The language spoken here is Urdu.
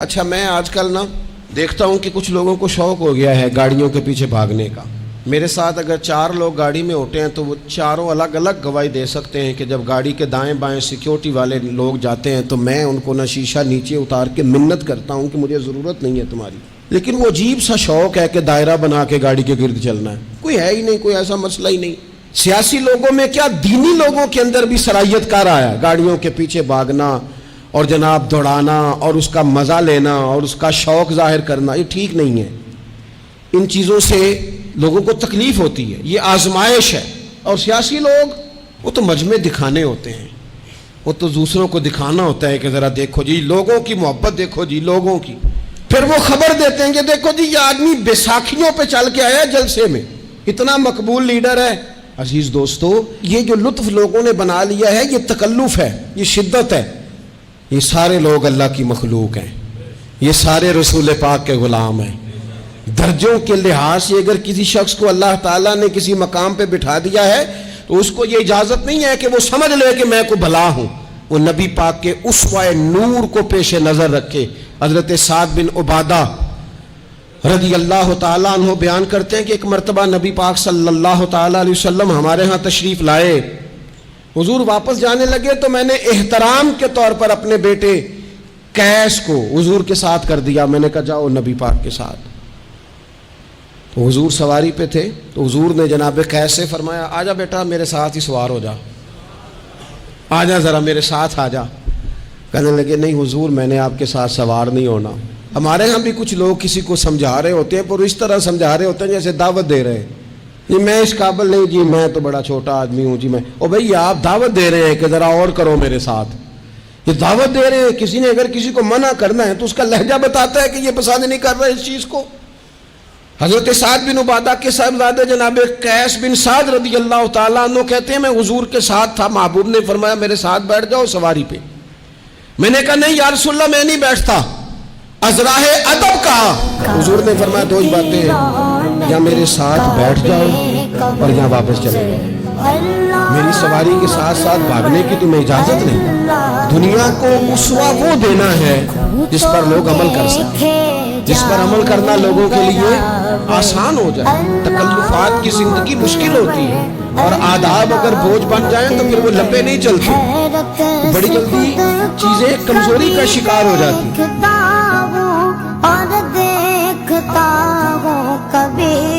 اچھا میں آج کل نا دیکھتا ہوں کہ کچھ لوگوں کو شوق ہو گیا ہے گاڑیوں کے پیچھے بھاگنے کا. میرے ساتھ اگر 4 لوگ گاڑی میں ہوتے ہیں تو وہ چاروں الگ الگ گواہی دے سکتے ہیں کہ جب گاڑی کے دائیں بائیں سیکیورٹی والے لوگ جاتے ہیں تو میں ان کو نہ شیشہ نیچے اتار کے منت کرتا ہوں کہ مجھے ضرورت نہیں ہے تمہاری. لیکن وہ عجیب سا شوق ہے کہ دائرہ بنا کے گاڑی کے گرد چلنا ہے. کوئی ہے ہی نہیں, کوئی ایسا مسئلہ ہی نہیں. سیاسی لوگوں میں کیا دینی لوگوں کے اندر بھی صلاحیت کار آیا گاڑیوں کے پیچھے بھاگنا اور جناب دوڑانا اور اس کا مزہ لینا اور اس کا شوق ظاہر کرنا. یہ ٹھیک نہیں ہے. ان چیزوں سے لوگوں کو تکلیف ہوتی ہے, یہ آزمائش ہے. اور سیاسی لوگ وہ تو مجمع دکھانے ہوتے ہیں, وہ تو دوسروں کو دکھانا ہوتا ہے کہ ذرا دیکھو جی لوگوں کی محبت, دیکھو جی لوگوں کی. پھر وہ خبر دیتے ہیں کہ دیکھو جی یہ آدمی بیساکھیوں پہ چل کے آیا جلسے میں, اتنا مقبول لیڈر ہے. عزیز دوستو, یہ جو لطف لوگوں نے بنا لیا ہے یہ تکلف ہے, یہ شدت ہے. یہ سارے لوگ اللہ کی مخلوق ہیں, یہ سارے رسول پاک کے غلام ہیں. درجوں کے لحاظ سے اگر کسی شخص کو اللہ تعالیٰ نے کسی مقام پہ بٹھا دیا ہے تو اس کو یہ اجازت نہیں ہے کہ وہ سمجھ لے کہ میں کو بھلا ہوں. وہ نبی پاک کے اسوہ نور کو پیش نظر رکھے. حضرت سعد بن عبادہ رضی اللہ تعالیٰ عنہ بیان کرتے ہیں کہ ایک مرتبہ نبی پاک صلی اللہ تعالیٰ علیہ وسلم ہمارے ہاں تشریف لائے. حضور واپس جانے لگے تو میں نے احترام کے طور پر اپنے بیٹے قیس کو حضور کے ساتھ کر دیا. میں نے کہا جاؤ نبی پاک کے ساتھ. تو حضور سواری پہ تھے تو حضور نے جناب قیس سے فرمایا آجا بیٹا میرے ساتھ ہی سوار ہو جا, آجا ذرا میرے ساتھ آجا. کہنے لگے نہیں حضور میں نے آپ کے ساتھ سوار نہیں ہونا. ہمارے ہاں بھی کچھ لوگ کسی کو سمجھا رہے ہوتے ہیں پر اس طرح سمجھا رہے ہوتے ہیں جیسے دعوت دے رہے ہیں. جی میں اس قابل نہیں, جی میں تو بڑا چھوٹا آدمی ہوں, جی میں. او بھائی آپ دعوت دے رہے ہیں کہ ذرا اور کرو میرے ساتھ. یہ دعوت دے رہے ہیں. کسی نے اگر کسی کو منع کرنا ہے تو اس کا لہجہ بتاتا ہے کہ یہ پسند نہیں کر رہا اس چیز کو. حضرت سعد بن عبادہ کے صاحبزادے جناب قیس بن سعد رضی اللہ تعالیٰ عنہ کہتے ہیں میں حضور کے ساتھ تھا, محبوب نے فرمایا میرے ساتھ بیٹھ جاؤ سواری پہ. میں نے کہا نہیں یا رسول اللہ میں نہیں بیٹھتا. ازراہ ادب کہا. حضور نے فرمایا 2 باتیں ہیں, یا میرے ساتھ بیٹھ جاؤ اور یا واپس چلے جاؤ. میری سواری کے ساتھ ساتھ بھاگنے کی تمہیں اجازت نہیں. دنیا کو اسوہ وہ دینا ہے جس پر لوگ عمل کر سکیں, جس پر عمل کرنا لوگوں کے لیے آسان ہو جائے. تکلفات کی زندگی مشکل ہوتی ہے اور آداب اگر بوجھ بن جائیں تو پھر وہ لمبے نہیں چلتے, بڑی جلدی چیزیں کمزوری کا شکار ہو جاتی. اور دیکھتا ہوں کبھی